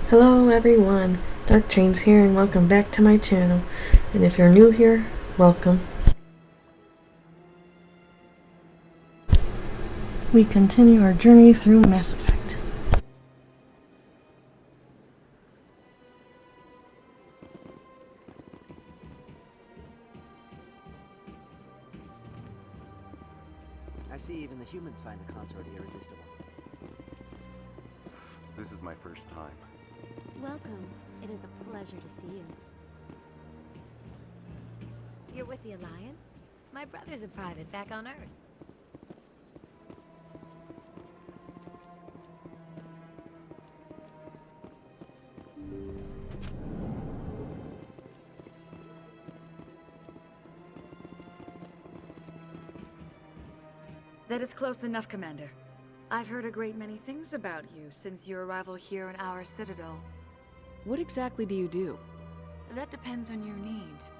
Hello everyone, Dark Chains here and welcome back to my channel. And if you're new here, welcome. We continue our journey through Mass Effect. I see even the humans find the consort irresistible. This is my first time. Welcome. It is a pleasure to see you. You're with the Alliance? My brother's a private back on Earth. That is close enough, Commander. I've heard a great many things about you since your arrival here in our Citadel. What exactly do you do? That depends on your needs.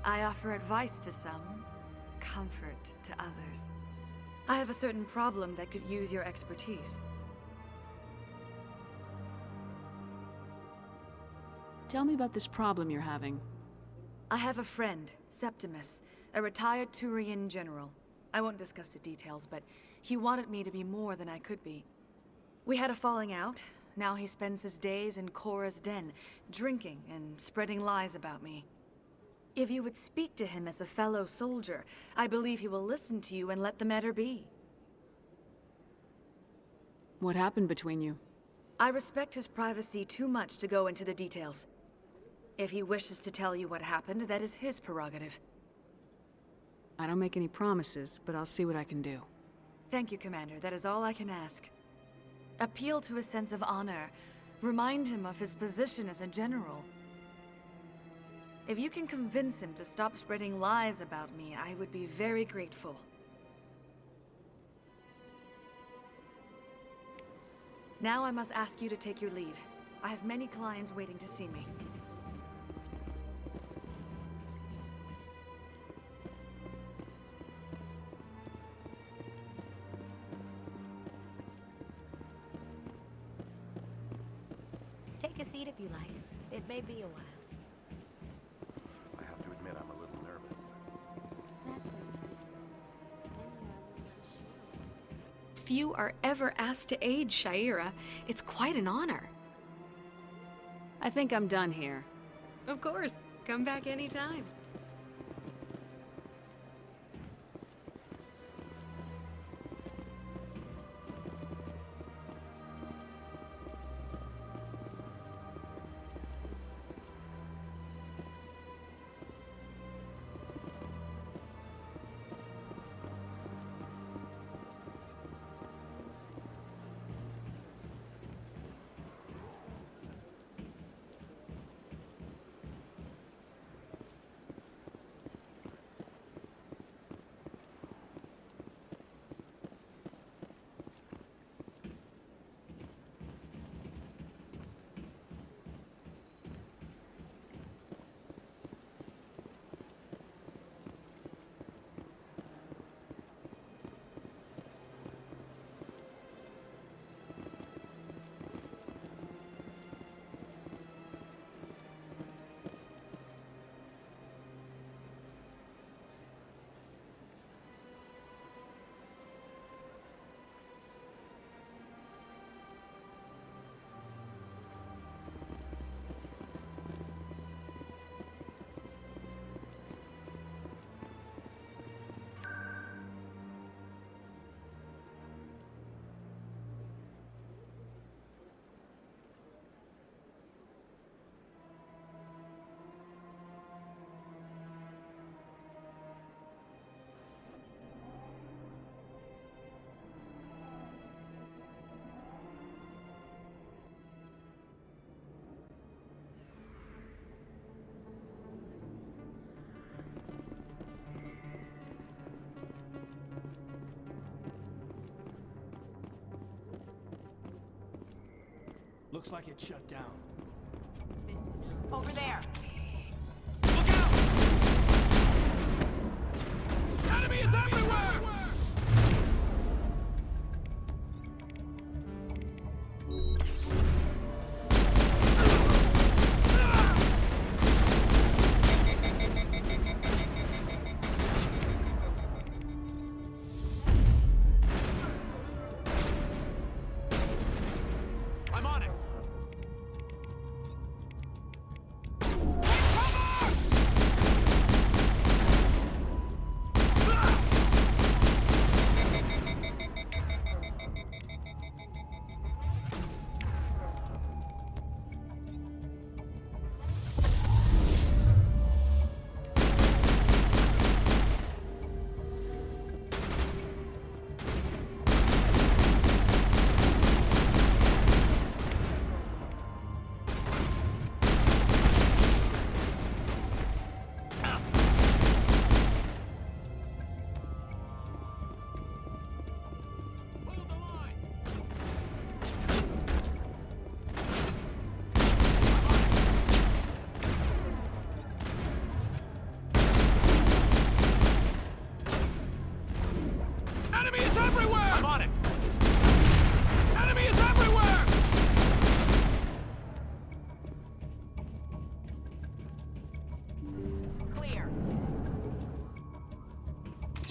I offer advice to some, comfort to others. I have a certain problem that could use your expertise. Tell me about this problem you're having. I have a friend, Septimus, a retired Turian general. I won't discuss the details, but he wanted me to be more than I could be. We had a falling out. Now he spends his days in Cora's den, drinking and spreading lies about me. If you would speak to him as a fellow soldier, I believe he will listen to you and let the matter be. What happened between you? I respect his privacy too much to go into the details. If he wishes to tell you what happened, that is his prerogative. I don't make any promises, but I'll see what I can do. Thank you, Commander. That is all I can ask. Appeal to his sense of honor. Remind him of his position as a general. If you can convince him to stop spreading lies about me, I would be very grateful. Now I must ask you to take your leave. I have many clients waiting to see me. Take a seat if you like. It may be a while. I have to admit I'm a little nervous. That's understandable. Many are a little unsure. Few are ever asked to aid Shaira. It's quite an honor. I think I'm done here. Of course. Come back anytime. Looks like it's shut down. Over there! Look out! Enemy is everywhere!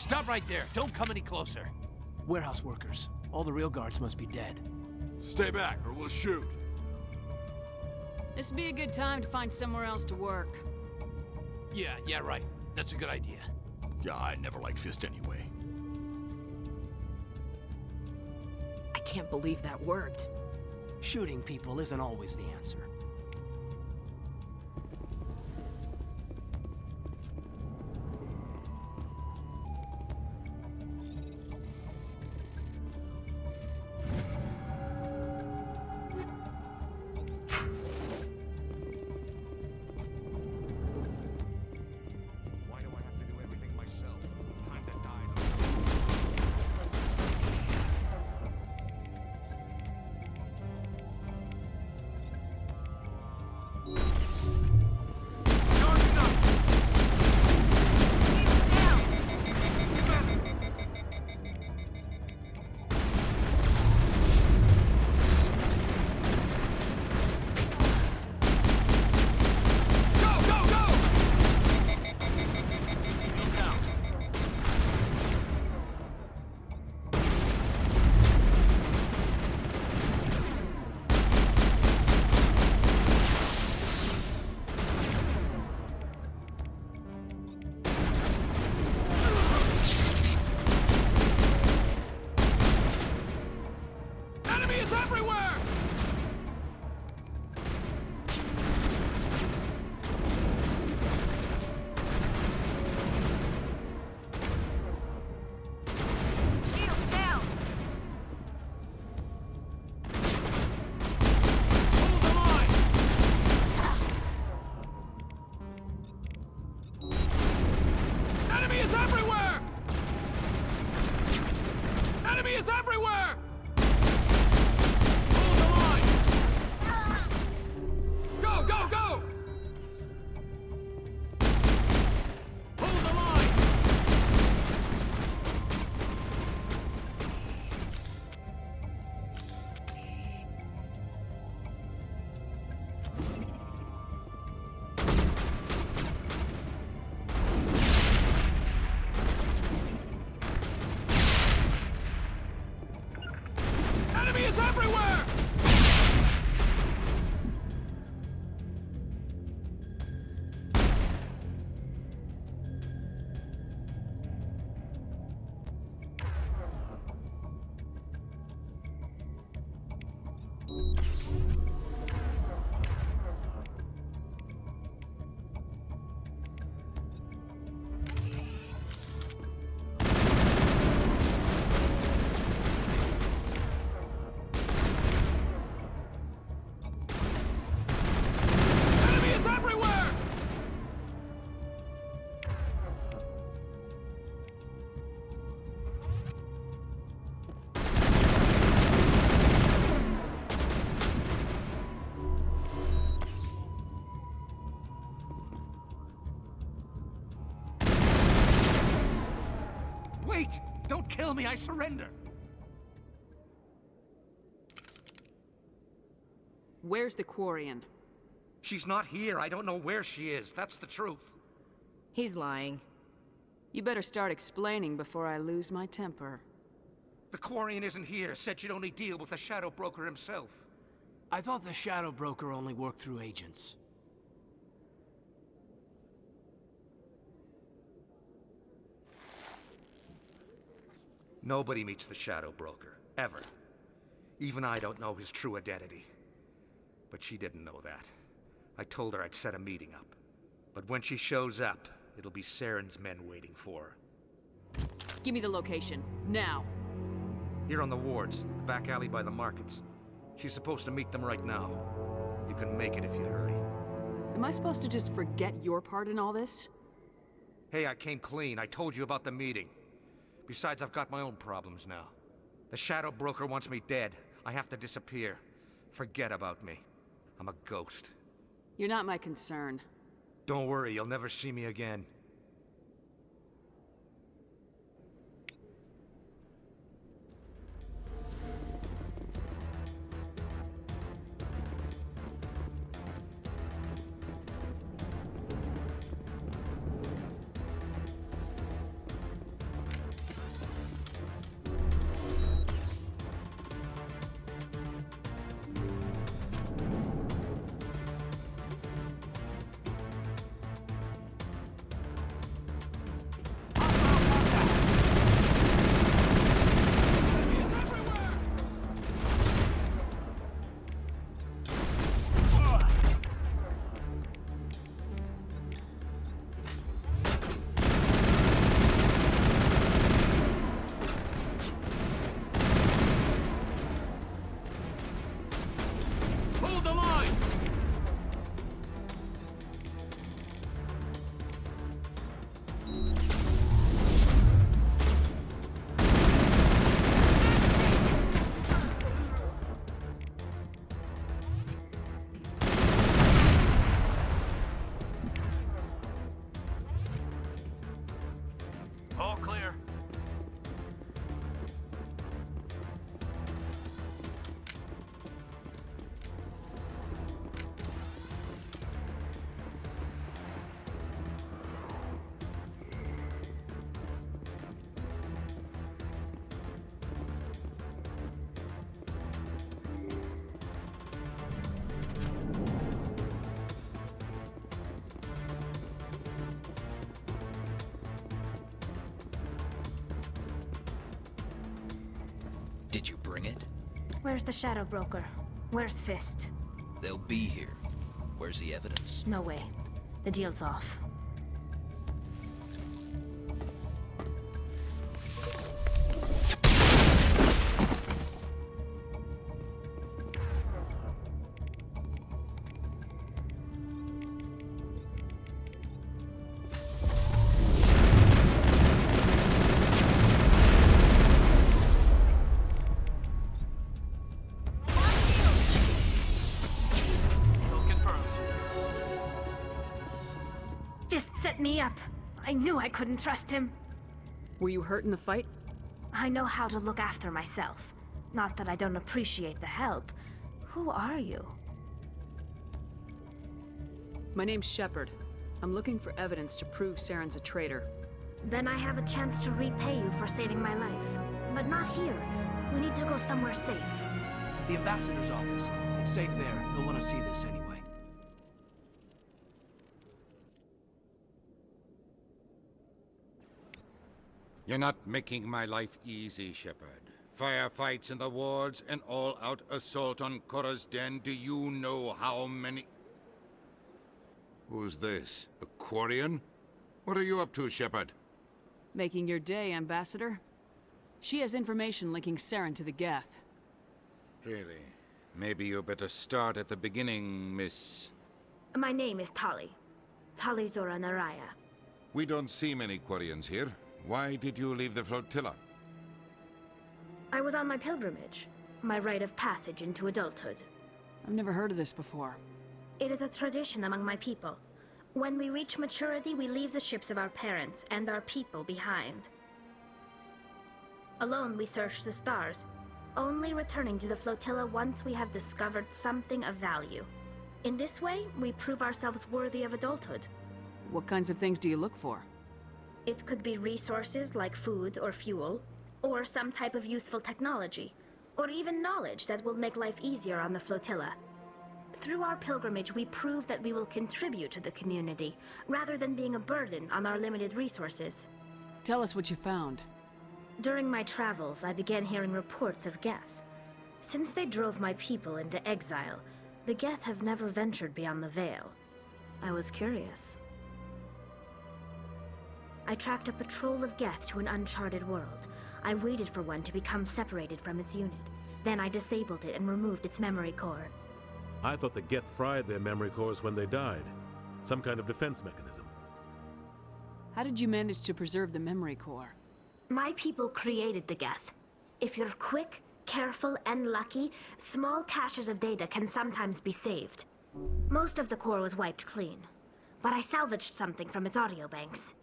Stop right there. Don't come any closer. Warehouse workers. All the real guards must be dead. Stay back or we'll shoot. This'd be a good time to find somewhere else to work. Yeah, right. That's a good idea. Yeah, I never liked Fist anyway. I can't believe that worked. Shooting people isn't always the answer. Why do I have to do everything myself? Time to die. Charging up! Shields down! Go! Shields out. Enemy is everywhere! Shields down! Hold the line! Enemy is everywhere! Enemy is everywhere! Hold the line! Go! Hold the line! Enemy is everywhere! Enemy is everywhere! Wait! Don't kill me, I surrender! Where's the Quarian? She's not here. I don't know where she is. That's the truth. He's lying. You better start explaining before I lose my temper. The Quarian isn't here. Said she'd only deal with the Shadow Broker himself. I thought the Shadow Broker only worked through agents. Nobody meets the Shadow Broker. Ever. Even I don't know his true identity. But she didn't know that. I told her I'd set a meeting up. But when she shows up, it'll be Saren's men waiting for her. Give me the location, now. Here on the wards, the back alley by the markets. She's supposed to meet them right now. You can make it if you hurry. Am I supposed to just forget your part in all this? Hey, I came clean. I told you about the meeting. Besides, I've got my own problems now. The Shadow Broker wants me dead. I have to disappear. Forget about me. I'm a ghost. You're not my concern. Don't worry, you'll never see me again. Did you bring it? Where's the Shadow Broker? Where's Fist? They'll be here. Where's the evidence? No way. The deal's off. Fist set me up. I knew I couldn't trust him. Were you hurt in the fight? I know how to look after myself. Not that I don't appreciate the help. Who are you? My name's Shepard. I'm looking for evidence to prove Saren's a traitor. Then I have a chance to repay you for saving my life. But not here. We need to go somewhere safe. The ambassador's office. It's safe there. He'll want to see this anyway. You're not making my life easy, Shepard. Firefights in the wards, an all-out assault on Korra's den. Do you know how many... Who's this? A Quarian? What are you up to, Shepard? Making your day, Ambassador. She has information linking Saren to the Geth. Really? Maybe you better start at the beginning, Miss... My name is Tali. Tali Zora Naraya. We don't see many Quarians here. Why did you leave the flotilla? I was on my pilgrimage. My rite of passage into adulthood. I've never heard of this before. It is a tradition among my people. When we reach maturity, we leave the ships of our parents and our people behind. Alone, we search the stars, only returning to the flotilla once we have discovered something of value. In this way, we prove ourselves worthy of adulthood. What kinds of things do you look for? It could be resources like food or fuel, or some type of useful technology, or even knowledge that will make life easier on the flotilla. Through our pilgrimage, we prove that we will contribute to the community, rather than being a burden on our limited resources. Tell us what you found. During my travels, I began hearing reports of Geth. Since they drove my people into exile, the Geth have never ventured beyond the Veil. I was curious. I tracked a patrol of Geth to an uncharted world. I waited for one to become separated from its unit. Then I disabled it and removed its memory core. I thought the Geth fried their memory cores when they died. Some kind of defense mechanism. How did you manage to preserve the memory core? My people created the Geth. If you're quick, careful, and lucky, small caches of data can sometimes be saved. Most of the core was wiped clean, but I salvaged something from its audio banks.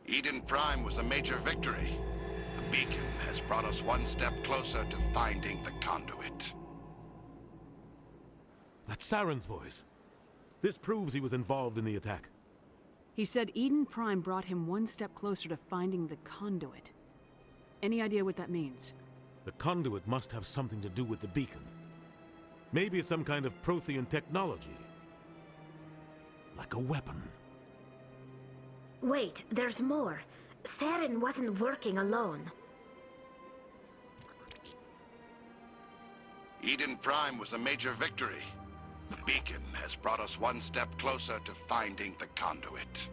Eden Prime was a major victory. The beacon has brought us one step closer to finding the conduit. That's Saren's voice. This proves he was involved in the attack. He said Eden Prime brought him one step closer to finding the conduit. Any idea what that means? The conduit must have something to do with the beacon. Maybe it's some kind of Prothean technology. Like a weapon. Wait, there's more. Saren wasn't working alone. Eden Prime was a major victory. The beacon has brought us one step closer to finding the conduit.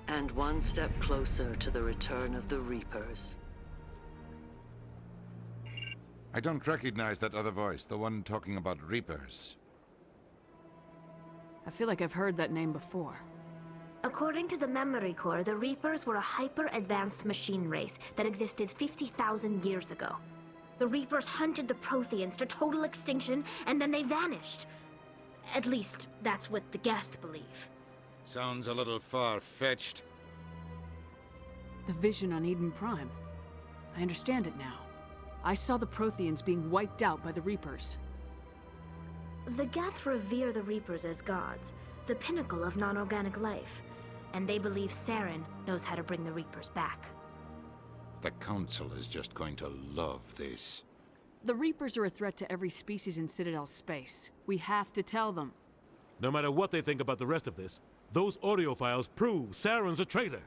And one step closer to the return of the Reapers. I don't recognize that other voice, the one talking about Reapers. I feel like I've heard that name before. According to the memory core, the Reapers were a hyper-advanced machine race that existed 50,000 years ago. The Reapers hunted the Protheans to total extinction, and then they vanished. At least, that's what the Geth believe. Sounds a little far-fetched. The vision on Eden Prime. I understand it now. I saw the Protheans being wiped out by the Reapers. The Geth revere the Reapers as gods, the pinnacle of non-organic life. And they believe Saren knows how to bring the Reapers back. The Council is just going to love this. The Reapers are a threat to every species in Citadel space. We have to tell them. No matter what they think about the rest of this, those audio files prove Saren's a traitor.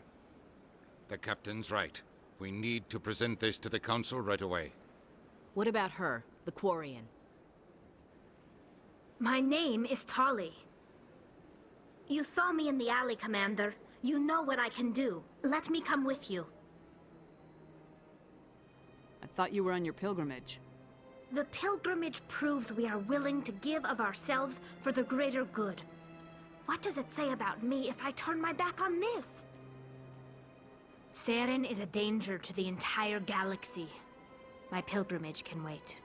The captain's right. We need to present this to the Council right away. What about her, the Quarian? My name is Tali. You saw me in the alley, Commander. You know what I can do. Let me come with you. I thought you were on your pilgrimage. The pilgrimage proves we are willing to give of ourselves for the greater good. What does it say about me if I turn my back on this? Saren is a danger to the entire galaxy. My pilgrimage can wait.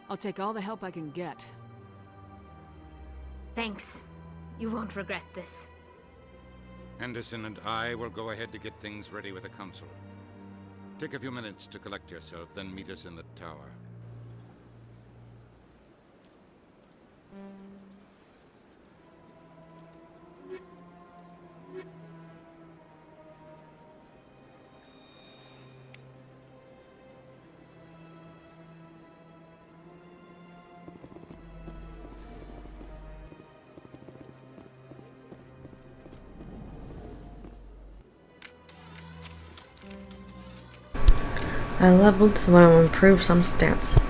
I'll take all the help I can get. Thanks. You won't regret this. Anderson and I will go ahead to get things ready with the Council. Take a few minutes to collect yourself, then meet us in the tower. I leveled, so I will improve some stats.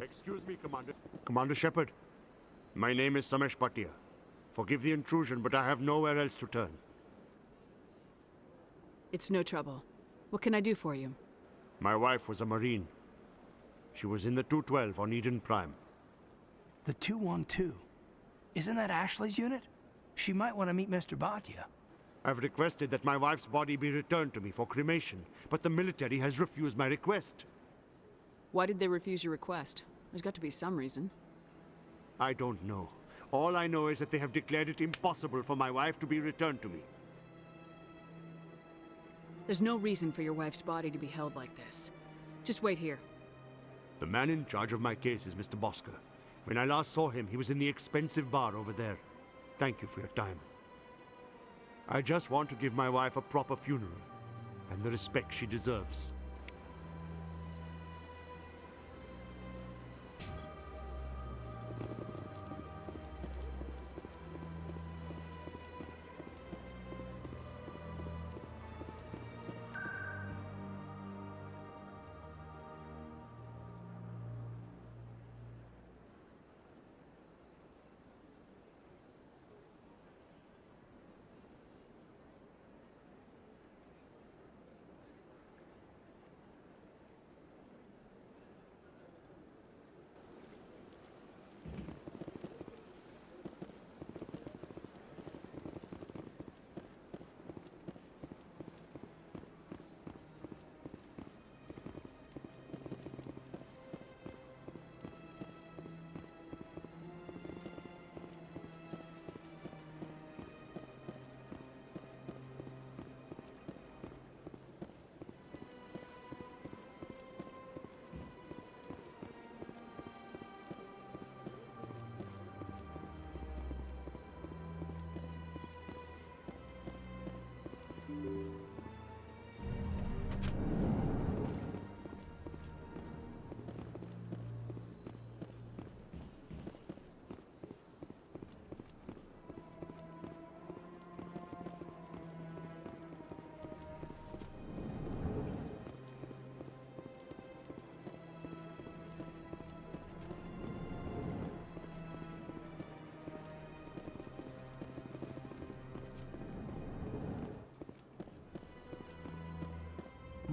Excuse me, Commander. Commander Shepard, my name is Samesh Bhatia. Forgive the intrusion, but I have nowhere else to turn. It's no trouble. What can I do for you? My wife was a Marine. She was in the 212 on Eden Prime. The 212? Isn't that Ashley's unit? She might want to meet Mr. Bhatia. I've requested that my wife's body be returned to me for cremation, but the military has refused my request. Why did they refuse your request? There's got to be some reason. I don't know. All I know is that they have declared it impossible for my wife to be returned to me. There's no reason for your wife's body to be held like this. Just wait here. The man in charge of my case is Mr. Bosker. When I last saw him, he was in the expensive bar over there. Thank you for your time. I just want to give my wife a proper funeral, and the respect she deserves.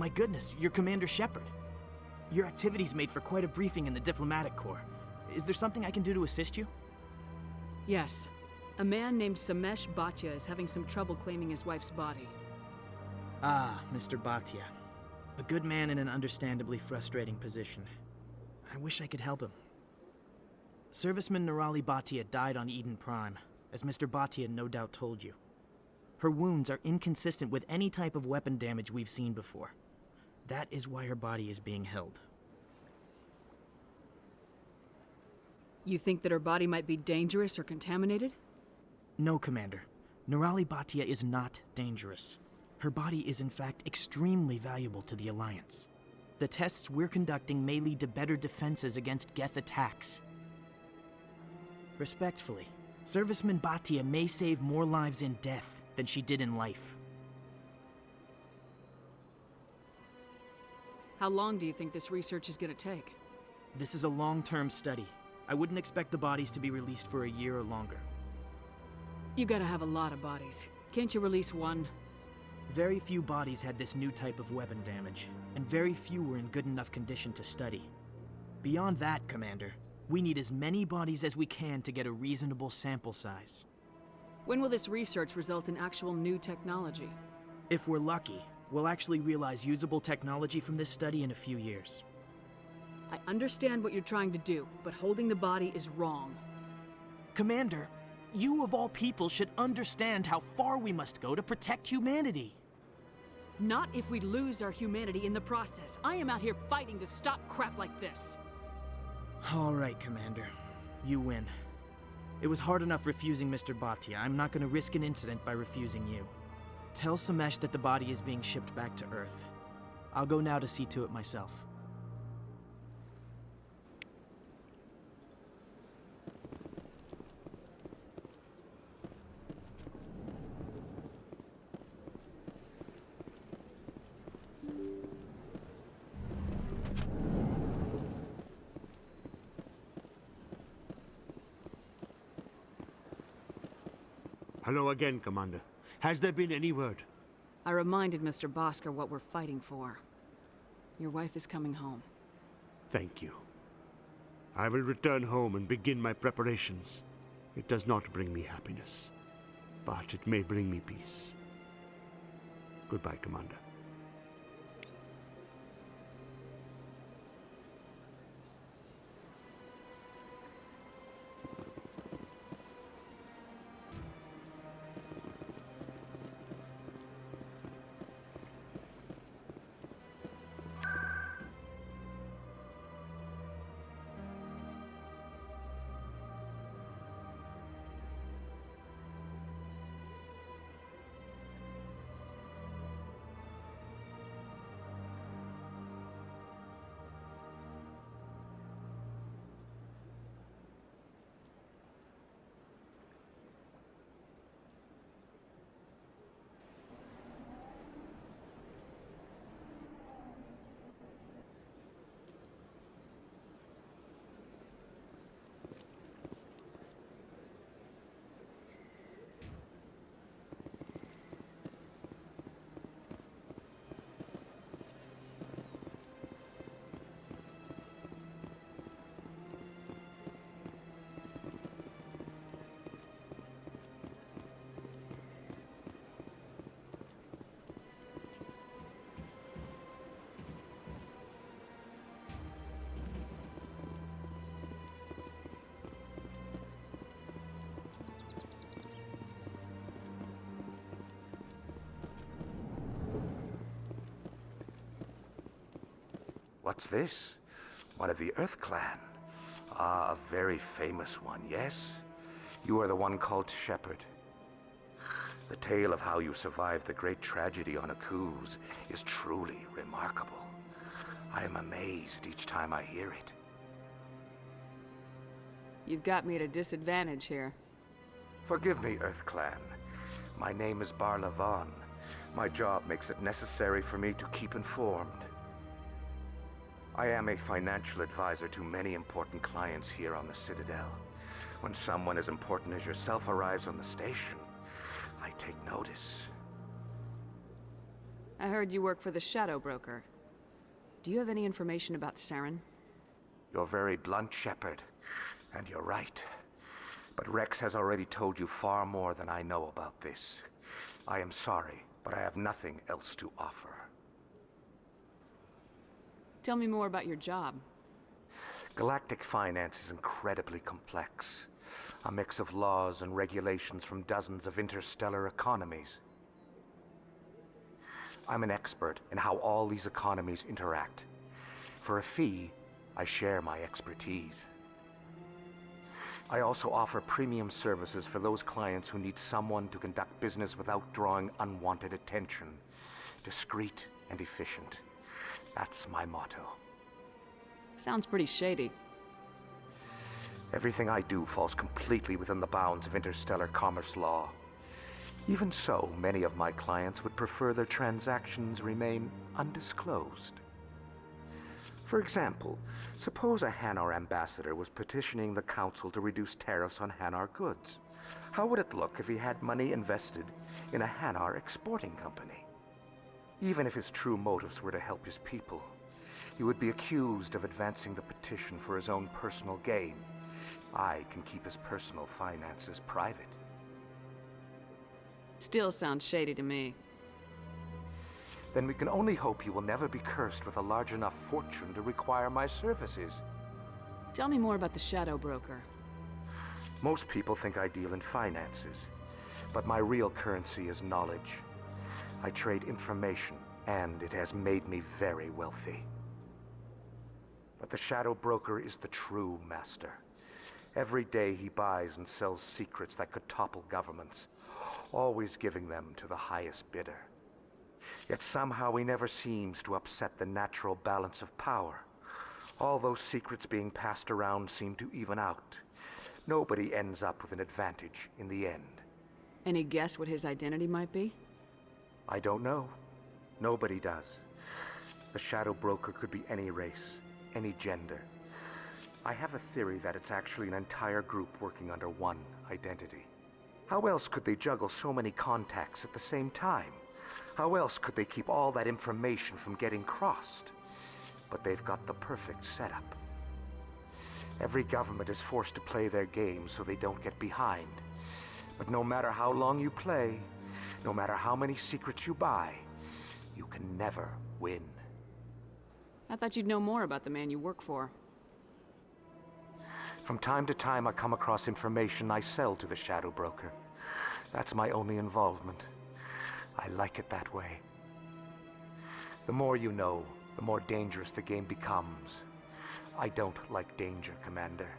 My goodness, you're Commander Shepard. Your activities made for quite a briefing in the Diplomatic Corps. Is there something I can do to assist you? Yes. A man named Samesh Bhatia is having some trouble claiming his wife's body. Ah, Mr. Bhatia. A good man in an understandably frustrating position. I wish I could help him. Serviceman Nirali Bhatia died on Eden Prime, as Mr. Bhatia no doubt told you. Her wounds are inconsistent with any type of weapon damage we've seen before. That is why her body is being held. You think that her body might be dangerous or contaminated? No, Commander. Nirali Bhatia is not dangerous. Her body is in fact extremely valuable to the Alliance. The tests we're conducting may lead to better defenses against Geth attacks. Respectfully, Serviceman Bhatia may save more lives in death than she did in life. How long do you think this research is going to take? This is a long-term study. I wouldn't expect the bodies to be released for a year or longer. You gotta have a lot of bodies. Can't you release one? Very few bodies had this new type of weapon damage, and very few were in good enough condition to study. Beyond that, Commander, we need as many bodies as we can to get a reasonable sample size. When will this research result in actual new technology? If we're lucky, we'll actually realize usable technology from this study in a few years. I understand what you're trying to do, but holding the body is wrong. Commander, you of all people should understand how far we must go to protect humanity. Not if we lose our humanity in the process. I am out here fighting to stop crap like this. All right, Commander. You win. It was hard enough refusing Mr. Bhatia. I'm not going to risk an incident by refusing you. Tell Samesh that the body is being shipped back to Earth. I'll go now to see to it myself. Hello again, Commander. Has there been any word? I reminded Mr. Bosker what we're fighting for. Your wife is coming home. Thank you. I will return home and begin my preparations. It does not bring me happiness, but it may bring me peace. Goodbye, Commander. What's this? One of the Earth Clan. Ah, a very famous one, yes? You are the one called Shepard. The tale of how you survived the great tragedy on Akuz is truly remarkable. I am amazed each time I hear it. You've got me at a disadvantage here. Forgive me, Earth Clan. My name is Barla Vaughn. My job makes it necessary for me to keep informed. I am a financial advisor to many important clients here on the Citadel. When someone as important as yourself arrives on the station, I take notice. I heard you work for the Shadow Broker. Do you have any information about Saren? You're very blunt, Shepard. And you're right. But Rex has already told you far more than I know about this. I am sorry, but I have nothing else to offer. Tell me more about your job. Galactic finance is incredibly complex. A mix of laws and regulations from dozens of interstellar economies. I'm an expert in how all these economies interact. For a fee, I share my expertise. I also offer premium services for those clients who need someone to conduct business without drawing unwanted attention. Discreet and efficient. That's my motto. Sounds pretty shady. Everything I do falls completely within the bounds of interstellar commerce law. Even so, many of my clients would prefer their transactions remain undisclosed. For example, suppose a Hanar ambassador was petitioning the Council to reduce tariffs on Hanar goods. How would it look if he had money invested in a Hanar exporting company? Even if his true motives were to help his people, he would be accused of advancing the petition for his own personal gain. I can keep his personal finances private. Still sounds shady to me. Then we can only hope you will never be cursed with a large enough fortune to require my services. Tell me more about the Shadow Broker. Most people think I deal in finances, but my real currency is knowledge. I trade information, and it has made me very wealthy. But the Shadow Broker is the true master. Every day he buys and sells secrets that could topple governments, always giving them to the highest bidder. Yet somehow he never seems to upset the natural balance of power. All those secrets being passed around seem to even out. Nobody ends up with an advantage in the end. Any guess what his identity might be? I don't know. Nobody does. The Shadow Broker could be any race, any gender. I have a theory that it's actually an entire group working under one identity. How else could they juggle so many contacts at the same time? How else could they keep all that information from getting crossed? But they've got the perfect setup. Every government is forced to play their game so they don't get behind. But no matter how long you play, no matter how many secrets you buy, you can never win. I thought you'd know more about the man you work for. From time to time, I come across information I sell to the Shadow Broker. That's my only involvement. I like it that way. The more you know, the more dangerous the game becomes. I don't like danger, Commander.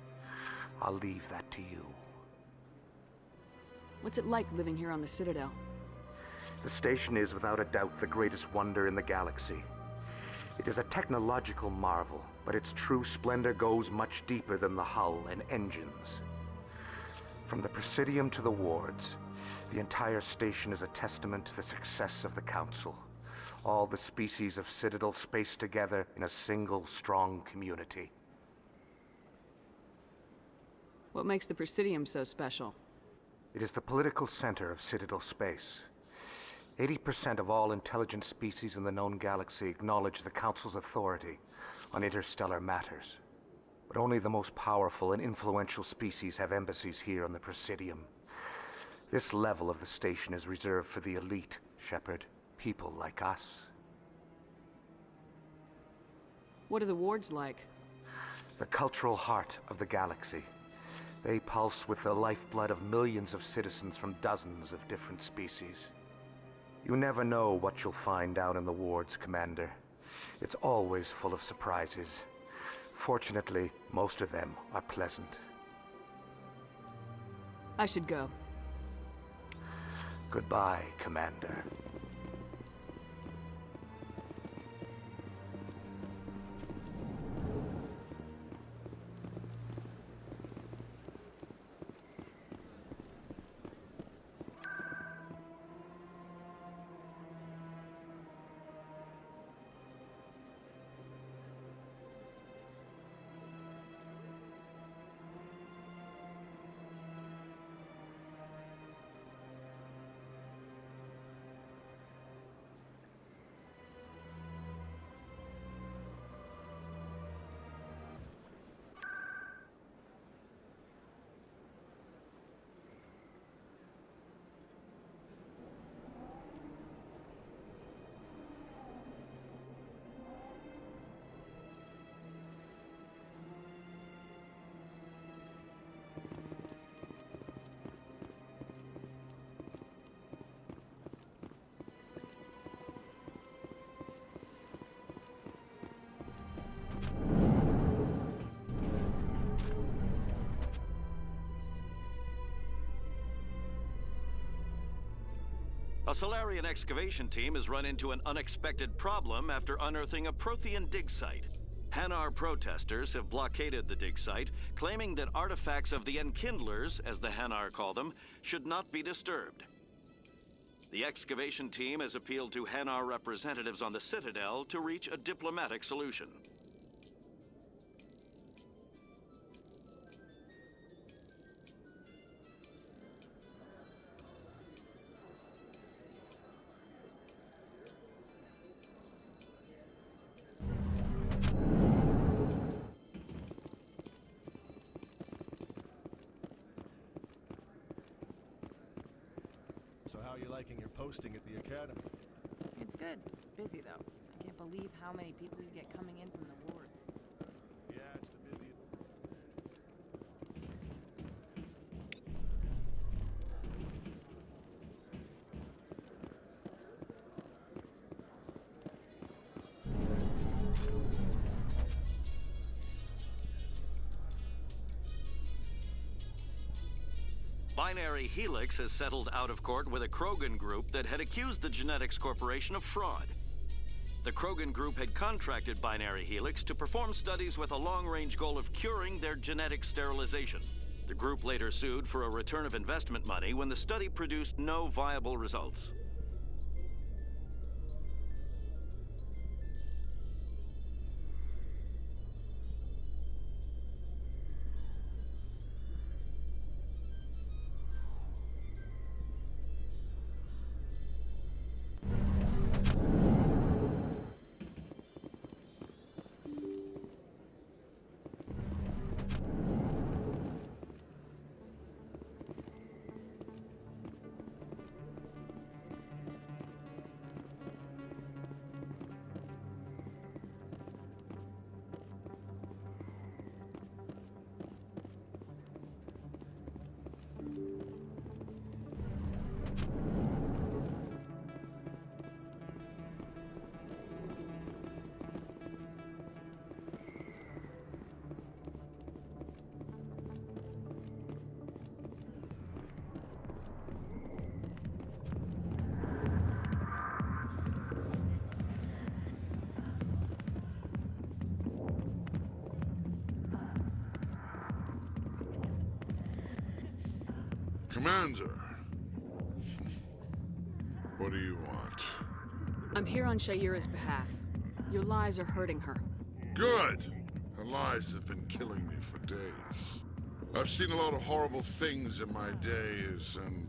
I'll leave that to you. What's it like living here on the Citadel? The station is without a doubt the greatest wonder in the galaxy. It is a technological marvel, but its true splendor goes much deeper than the hull and engines. From the Presidium to the wards, the entire station is a testament to the success of the Council. All the species of Citadel spaced together in a single strong community. What makes the Presidium so special? It is the political center of Citadel space. 80% of all intelligent species in the known galaxy acknowledge the Council's authority on interstellar matters. But only the most powerful and influential species have embassies here on the Presidium. This level of the station is reserved for the elite, Shepard. People like us. What are the wards like? The cultural heart of the galaxy. They pulse with the lifeblood of millions of citizens from dozens of different species. You never know what you'll find down in the wards, Commander. It's always full of surprises. Fortunately, most of them are pleasant. I should go. Goodbye, Commander. A Solarian excavation team has run into an unexpected problem after unearthing a Prothean dig site. Hanar protesters have blockaded the dig site, claiming that artifacts of the Enkindlers, as the Hanar call them, should not be disturbed. The excavation team has appealed to Hanar representatives on the Citadel to reach a diplomatic solution. So how are you liking your posting at the academy? It's good. Busy, though. I can't believe how many people you get coming in from the wards. Yeah, it's the busiest. Binary Helix has settled out of court with a Krogan group that had accused the Genetics Corporation of fraud. The Krogan group had contracted Binary Helix to perform studies with a long-range goal of curing their genetic sterilization. The group later sued for a return of investment money when the study produced no viable results. Commander, what do you want? I'm here on Shaira's behalf. Your lies are hurting her. Good! Her lies have been killing me for days. I've seen a lot of horrible things in my days, and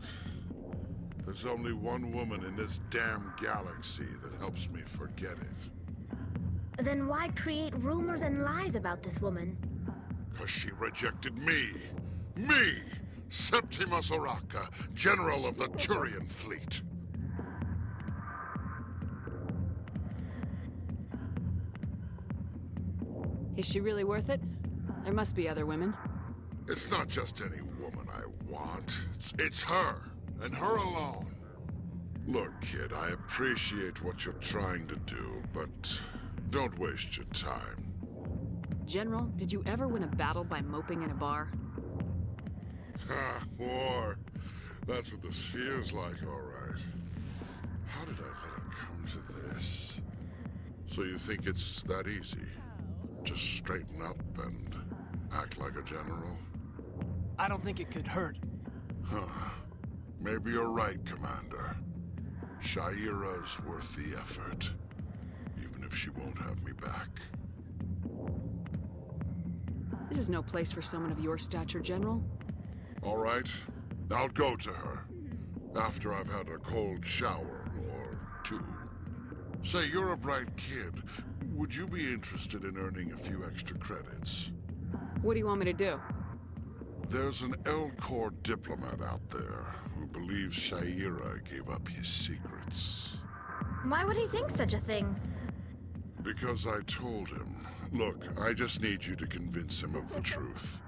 there's only one woman in this damn galaxy that helps me forget it. Then why create rumors and lies about this woman? 'Cause she rejected me! Me! Septimus Oraka, General of the Turian Fleet. Is she really worth it? There must be other women. It's not just any woman I want. It's her, and her alone. Look, kid, I appreciate what you're trying to do, but don't waste your time. General, did you ever win a battle by moping in a bar? Ha, war. That's what this feels like, all right. How did I let it come to this? So you think it's that easy? Just straighten up and act like a general? I don't think it could hurt. Huh. Maybe you're right, Commander. Shaira's worth the effort, even if she won't have me back. This is no place for someone of your stature, General. All right, I'll go to her. After I've had a cold shower or two. Say, you're a bright kid. Would you be interested in earning a few extra credits? What do you want me to do? There's an L-Corps diplomat out there who believes Shaira gave up his secrets. Why would he think such a thing? Because I told him. Look, I just need you to convince him of the truth.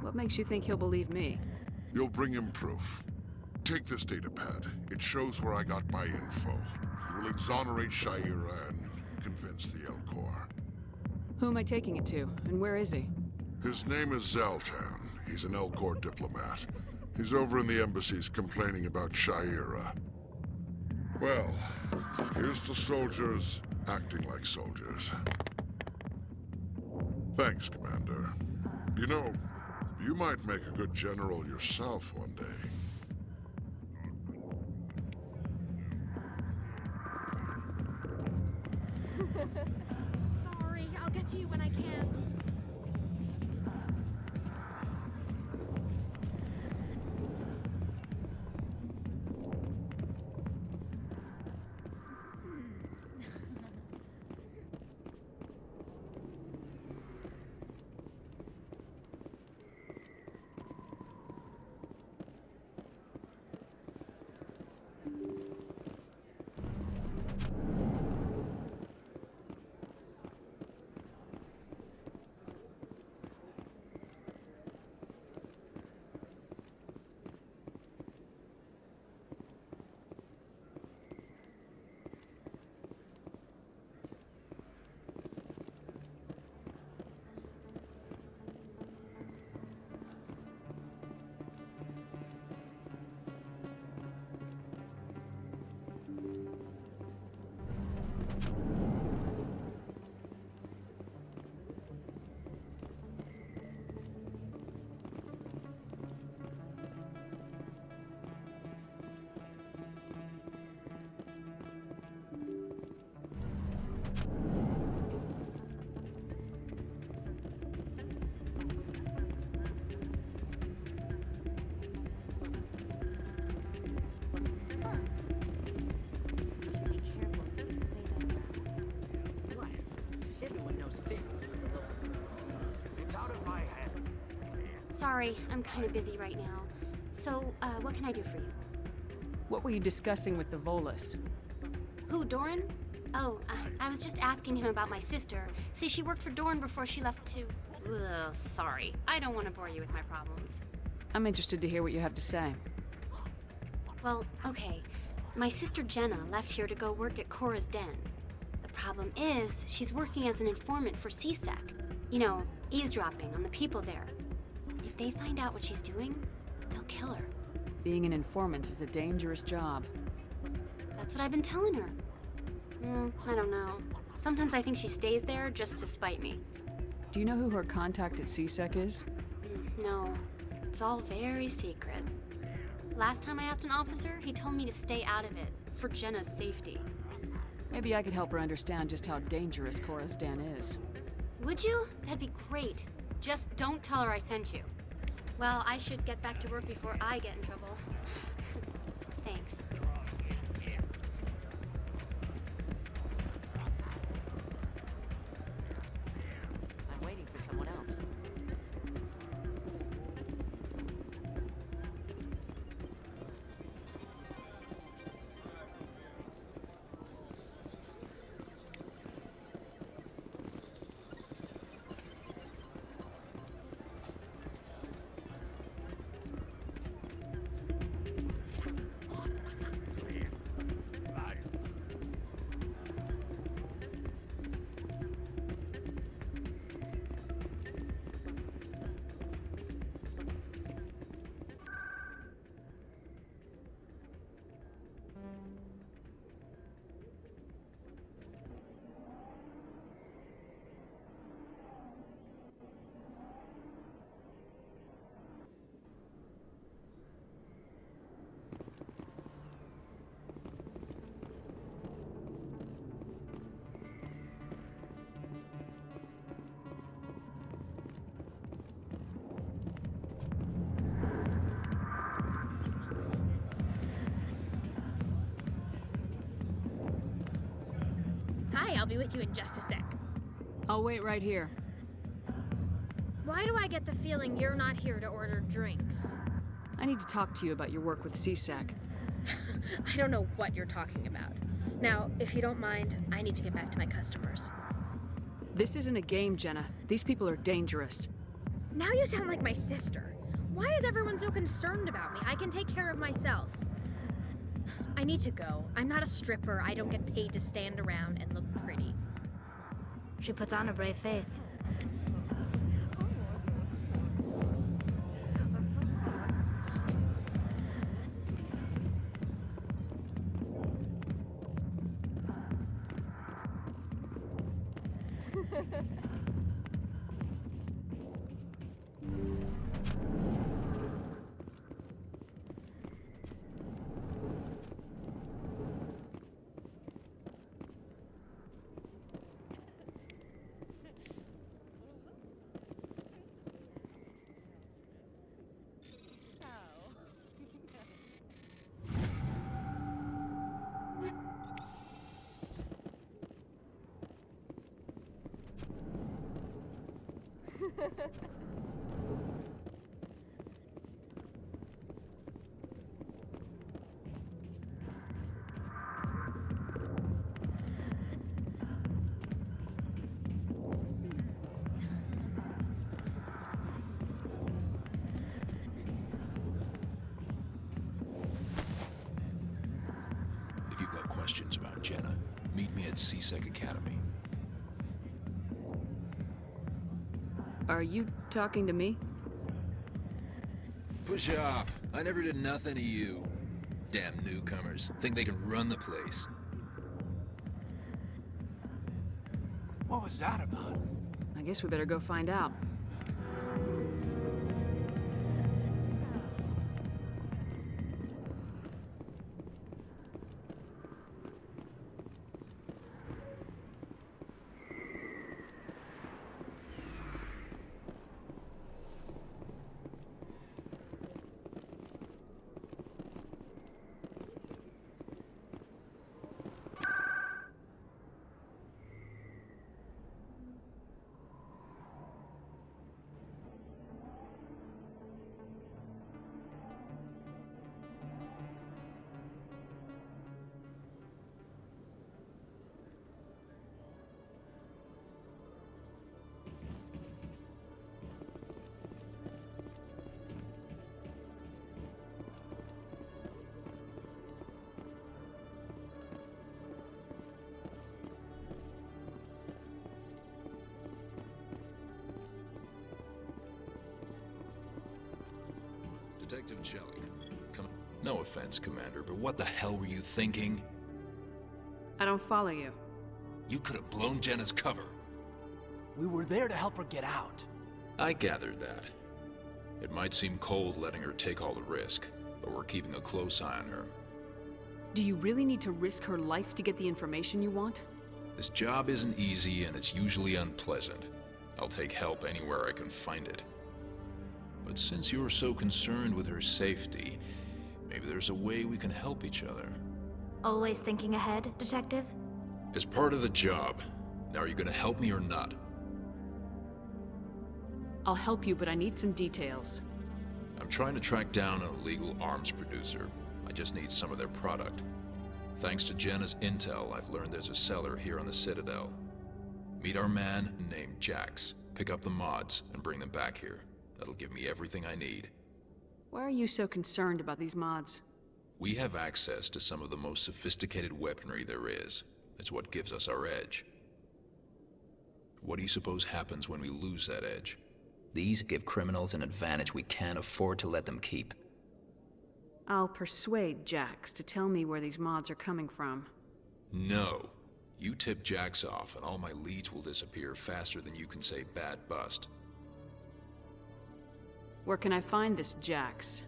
What makes you think he'll believe me? You'll bring him proof. Take this datapad. It shows where I got my info. It will exonerate Shaira and convince the L-Corps. Who am I taking it to, and where is he? His name is Zaltan. He's an L-Corps diplomat. He's over in the embassies complaining about Shaira. Well, here's to soldiers acting like soldiers. Thanks, Commander. You know, you might make a good general yourself one day. Sorry, I'll get to you when I can. Sorry, I'm kind of busy right now. So, what can I do for you? What were you discussing with the Volus? Who, Doran? Oh, I was just asking him about my sister. See, she worked for Doran before she left to... Ugh, sorry. I don't want to bore you with my problems. I'm interested to hear what you have to say. Well, okay. My sister Jenna left here to go work at Cora's Den. The problem is, she's working as an informant for CSEC. You know, eavesdropping on the people there. If they find out what she's doing, they'll kill her. Being an informant is a dangerous job. That's what I've been telling her. I don't know. Sometimes I think she stays there just to spite me. Do you know who her contact at CSEC is? No. It's all very secret. Last time I asked an officer, he told me to stay out of it, for Jenna's safety. Maybe I could help her understand just how dangerous Cora's Den is. Would you? That'd be great. Just don't tell her I sent you. Well, I should get back to work before I get in trouble. Thanks. I'm waiting for someone else. Hi, I'll be with you in just a sec. I'll wait right here. Why do I get the feeling you're not here to order drinks? I need to talk to you about your work with CSEC. I don't know what you're talking about. Now, if you don't mind, I need to get back to my customers. This isn't a game, Jenna. These people are dangerous. Now you sound like my sister. Why is everyone so concerned about me? I can take care of myself. I need to go. I'm not a stripper. I don't get paid to stand around and look pretty. She puts on a brave face. If you've got questions about Jenna, meet me at CSEC Academy. Are you talking to me? Push off. I never did nothing to you. Damn newcomers. Think they can run the place. What was that about? I guess we better go find out. Detective Jellic, come. No offense, Commander, but what the hell were you thinking? I don't follow you. You could have blown Jenna's cover. We were there to help her get out. I gathered that. It might seem cold letting her take all the risk, but we're keeping a close eye on her. Do you really need to risk her life to get the information you want? This job isn't easy and it's usually unpleasant. I'll take help anywhere I can find it. But since you're so concerned with her safety, maybe there's a way we can help each other. Always thinking ahead, Detective? As part of the job. Now, are you gonna help me or not? I'll help you, but I need some details. I'm trying to track down an illegal arms producer. I just need some of their product. Thanks to Jenna's intel, I've learned there's a seller here on the Citadel. Meet our man named Jax. Pick up the mods and bring them back here. That'll give me everything I need. Why are you so concerned about these mods? We have access to some of the most sophisticated weaponry there is. It's what gives us our edge. What do you suppose happens when we lose that edge? These give criminals an advantage we can't afford to let them keep. I'll persuade Jax to tell me where these mods are coming from. No. You tip Jax off and all my leads will disappear faster than you can say bad bust. Where can I find this Jax?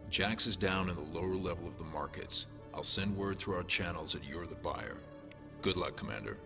Jax is down in the lower level of the markets. I'll send word through our channels that you're the buyer. Good luck, Commander.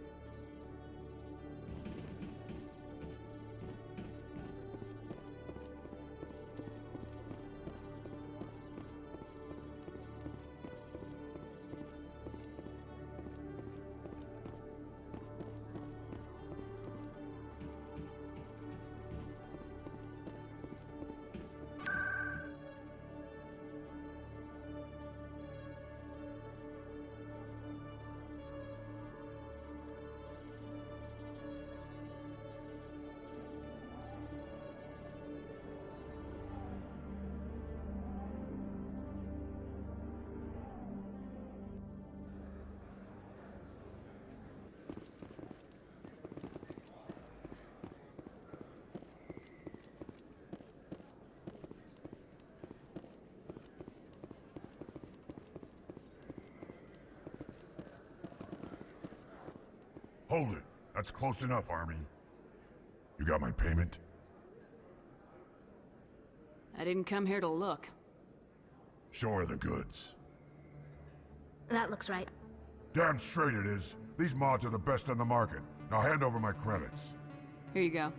Hold it. That's close enough, Army. You got my payment? I didn't come here to look. Show her the goods. That looks right. Damn straight it is. These mods are the best on the market. Now hand over my credits. Here you go.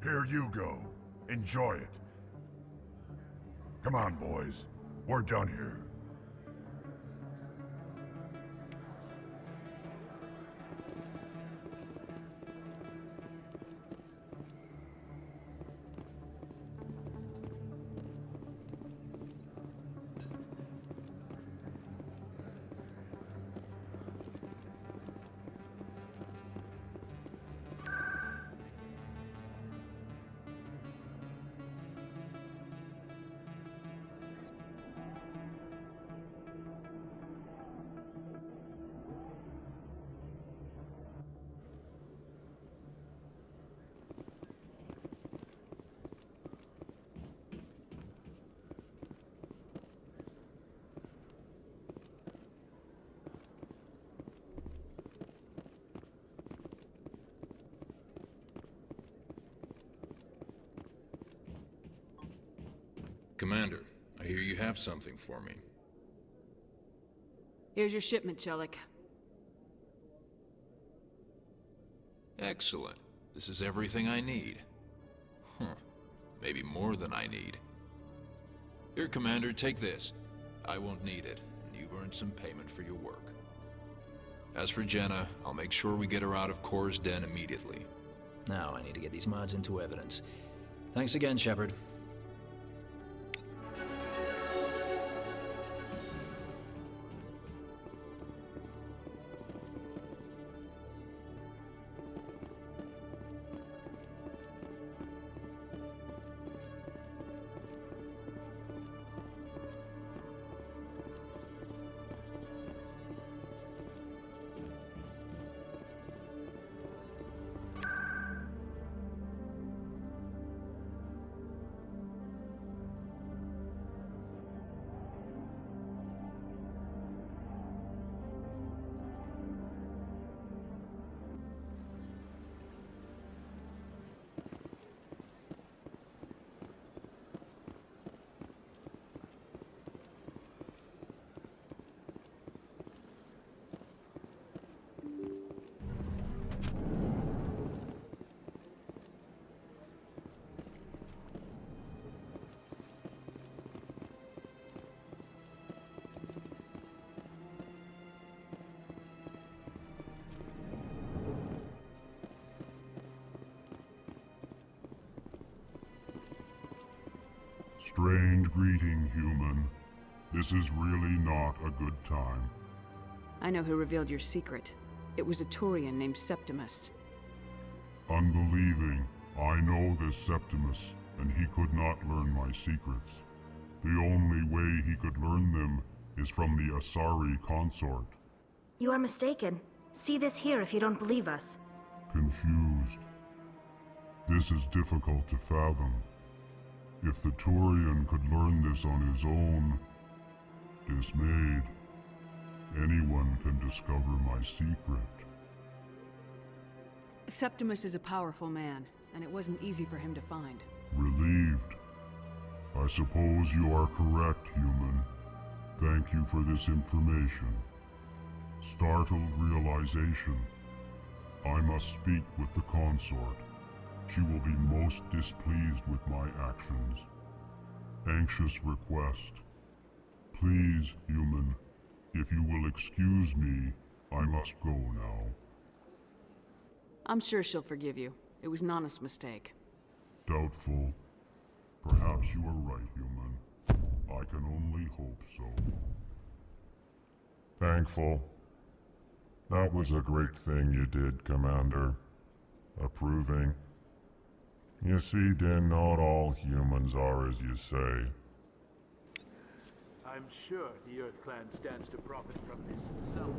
Here you go. Enjoy it. Come on, boys. We're done here. Commander, I hear you have something for me. Here's your shipment, Chelik. Excellent. This is everything I need. Huh. Maybe more than I need. Here, Commander, take this. I won't need it, and you've earned some payment for your work. As for Jenna, I'll make sure we get her out of Kor's den immediately. Now I need to get these mods into evidence. Thanks again, Shepard. Strange greeting, human. This is really not a good time. I know who revealed your secret. It was a Turian named Septimus. Unbelieving, I know this Septimus, and he could not learn my secrets. The only way he could learn them is from the Asari consort. You are mistaken. See this here if you don't believe us. Confused. This is difficult to fathom. If the Turian could learn this on his own, dismayed, anyone can discover my secret. Septimus is a powerful man, and it wasn't easy for him to find. Relieved. I suppose you are correct, human. Thank you for this information. Startled realization. I must speak with the consort. She will be most displeased with my actions. Anxious request. Please, human, if you will excuse me, I must go now. I'm sure she'll forgive you. It was an honest mistake. Doubtful. Perhaps you are right, human. I can only hope so. Thankful. That was a great thing you did, Commander. Approving. You see, Din, not all humans are as you say. I'm sure the Earth Clan stands to profit from this himself.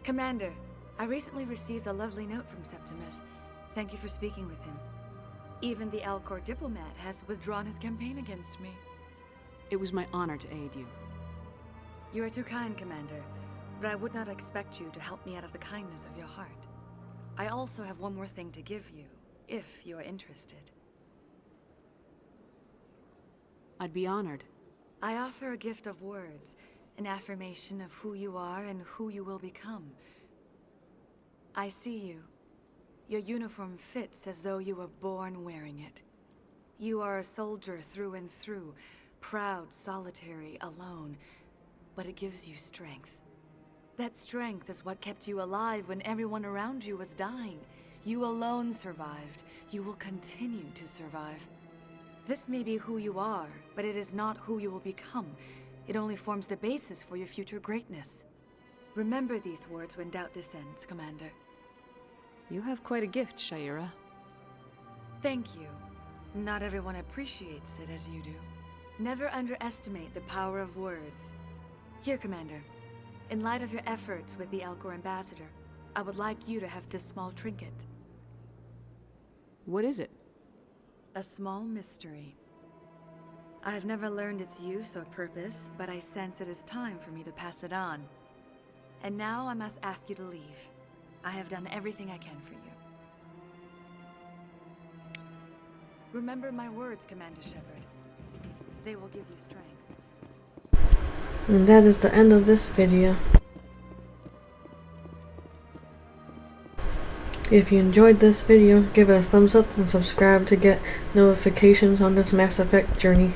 Commander, I recently received a lovely note from Septimus. Thank you for speaking with him. Even the Alcor diplomat has withdrawn his campaign against me. It was my honor to aid you. You are too kind, Commander, but I would not expect you to help me out of the kindness of your heart. I also have one more thing to give you, if you are interested. I'd be honored. I offer a gift of words, an affirmation of who you are and who you will become. I see you. Your uniform fits as though you were born wearing it. You are a soldier through and through, proud, solitary, alone, but it gives you strength. That strength is what kept you alive when everyone around you was dying. You alone survived. You will continue to survive. This may be who you are, but it is not who you will become. It only forms the basis for your future greatness. Remember these words when doubt descends, Commander. You have quite a gift, Shaira. Thank you. Not everyone appreciates it as you do. Never underestimate the power of words. Here, Commander. In light of your efforts with the Alcor ambassador, I would like you to have this small trinket. What is it? A small mystery. I have never learned its use or purpose, but I sense it is time for me to pass it on. And now I must ask you to leave. I have done everything I can for you. Remember my words, Commander Shepard. They will give you strength. And that is the end of this video. If you enjoyed this video, give it a thumbs up and subscribe to get notifications on this Mass Effect journey.